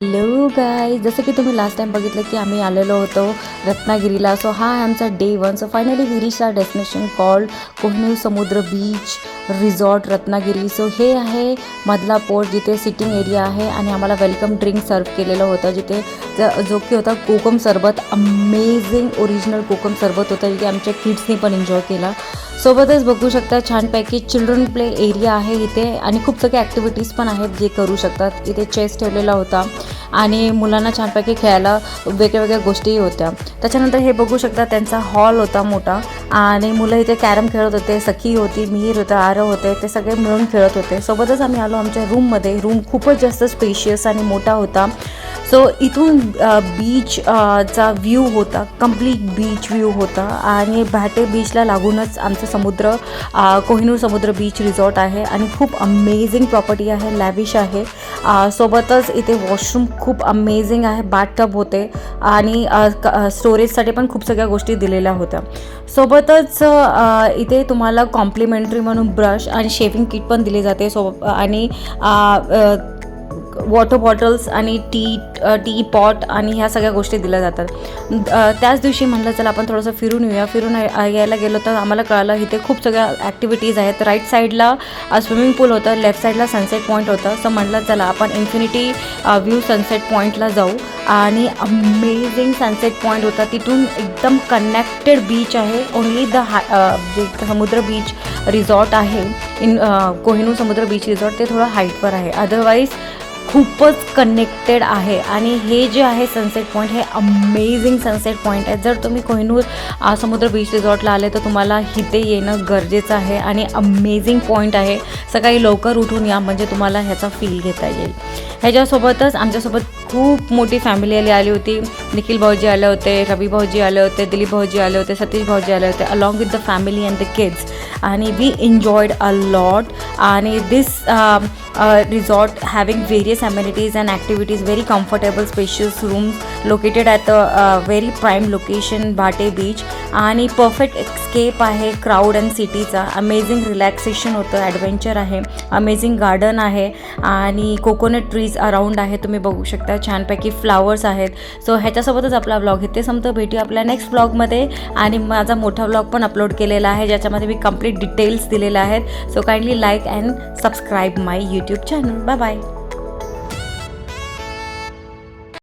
Hello guys, जसं की तुम्ही लास्ट टाइम बघितलं की आम्ही आलेलो होतो रत्नागिरीला. सो हा आहे आमचा day 1. So finally we reach our destination called Kohinoor Samudra beach resort Ratnagiri. So हे आहे मधला पोर्ट जिथे सिटिंग एरिया आहे आणि आम्हाला वेलकम ड्रिंक सर्व केलेलं होतं, जिथे जो की होता कोकम सरबत. अमेझिंग ओरिजिनल कोकम सरबत होतं, जिथे आमच्या किड्सनी पण एन्जॉय केला. सोबतच बघू शकता छानपैकी चिल्ड्रन प्ले एरिया आहे इथे आणि खूप सगळे ॲक्टिव्हिटीज पण आहेत जे करू शकतात. इथे चेस ठेवलेला होता आणि मुलांना छानपैकी खेळायला वेगळ्या गोष्टीही होत्या. त्याच्यानंतर हे बघू शकता त्यांचा हॉल होता मोठा आणि मुलं इथे कॅरम खेळत होते. सखी होती, मिहीर होतं, आरव होते, ते सगळे मिळून खेळत होते. सोबतच आम्ही आलो आमच्या रूममध्ये. रूम खूपच जास्त स्पेशियस आणि मोठा होता. सो इथून बीच चा व्ह्यू होता, कंप्लीट बीच व्ह्यू होता आणि भाटे बीचला लागूनच आमचं समुद्र कोहिनूर समुद्र बीच रिसॉर्ट आहे आणि खूप अमेझिंग प्रॉपर्टी आहे, लॅविश आहे. सोबतच इथे वॉशरूम खूप अमेझिंग आहे, बाथटब होते आणि स्टोरेजसाठी पण खूप सगळ्या गोष्टी दिलेल्या होत्या. सोबतच इथे तुम्हाला कॉम्प्लिमेंटरी म्हणून ब्रश आणि शेविंग किट पण दिली जाते. आणि वॉटर बॉटल्स आणि टी पॉट आणि ह्या सगळ्या गोष्टी दिल्या जातात. त्याच दिवशी म्हटलं चला आपण थोडंसं फिरून येऊया. फिरून यायला गेलो तर आम्हाला कळालं इथे खूप सगळ्या ॲक्टिव्हिटीज आहेत. राईट साईडला स्विमिंग पूल होतं, लेफ्ट साईडला सनसेट पॉईंट होतं. सो म्हटलं चला आपण इन्फिनिटी व्ह्यू सनसेट पॉईंटला जाऊ आणि अमेझिंग सनसेट पॉईंट होता. तिथून एकदम कनेक्टेड बीच आहे. ओन्ली जे समुद्र बीच रिसॉर्ट आहे कोहिनूर समुद्र बीच रिसॉर्ट, ते थोडं हाईटवर आहे. अदरवाईज खूपच कनेक्टेड आहे आणि हे जे आहे सनसेट पॉईंट, हे अमेझिंग सनसेट पॉईंट आहे. जर तुम्ही कोहिनूर समुद्र बीच रिसॉर्टला आले तर तुम्हाला इथे येणं गरजेचं आहे आणि अमेझिंग पॉईंट आहे. सकाळी लवकर उठून या म्हणजे तुम्हाला ह्याचा फील घेता येईल. ह्याच्यासोबतच आमच्यासोबत खूप मोठी फॅमिली आली होती. निखिल भाऊजी आले होते, रवी भाऊजी आले होते, दिलीप भाऊजी आले होते, सतीश भाऊजी आले होते, along with the family and the kids. आणि वी एन्जॉयड अ लॉट. आणि दिस resort having various amenities and activities, very comfortable spacious rooms located at a very prime location Bhate beach आणि परफेक्ट एस्केप आहे crowd and सिटीचा. Amazing relaxation होतं, adventure आहे, amazing garden आहे आणि coconut trees around आहे. तुम्ही बघू शकता छानपैकी फ्लावर्स आहेत. सो ह्याच्यासोबतच आपला व्लॉग इथे संपतो. भेटूया आपल्या नेक्स्ट व्लॉगमध्ये. आणि माझा मोठा व्लॉग पण अपलोड केलेला आहे ज्याच्यामध्ये मी कंप्लीट डिटेल्स दिलेल्या आहेत. So kindly like and subscribe my YouTube channel. Bye bye.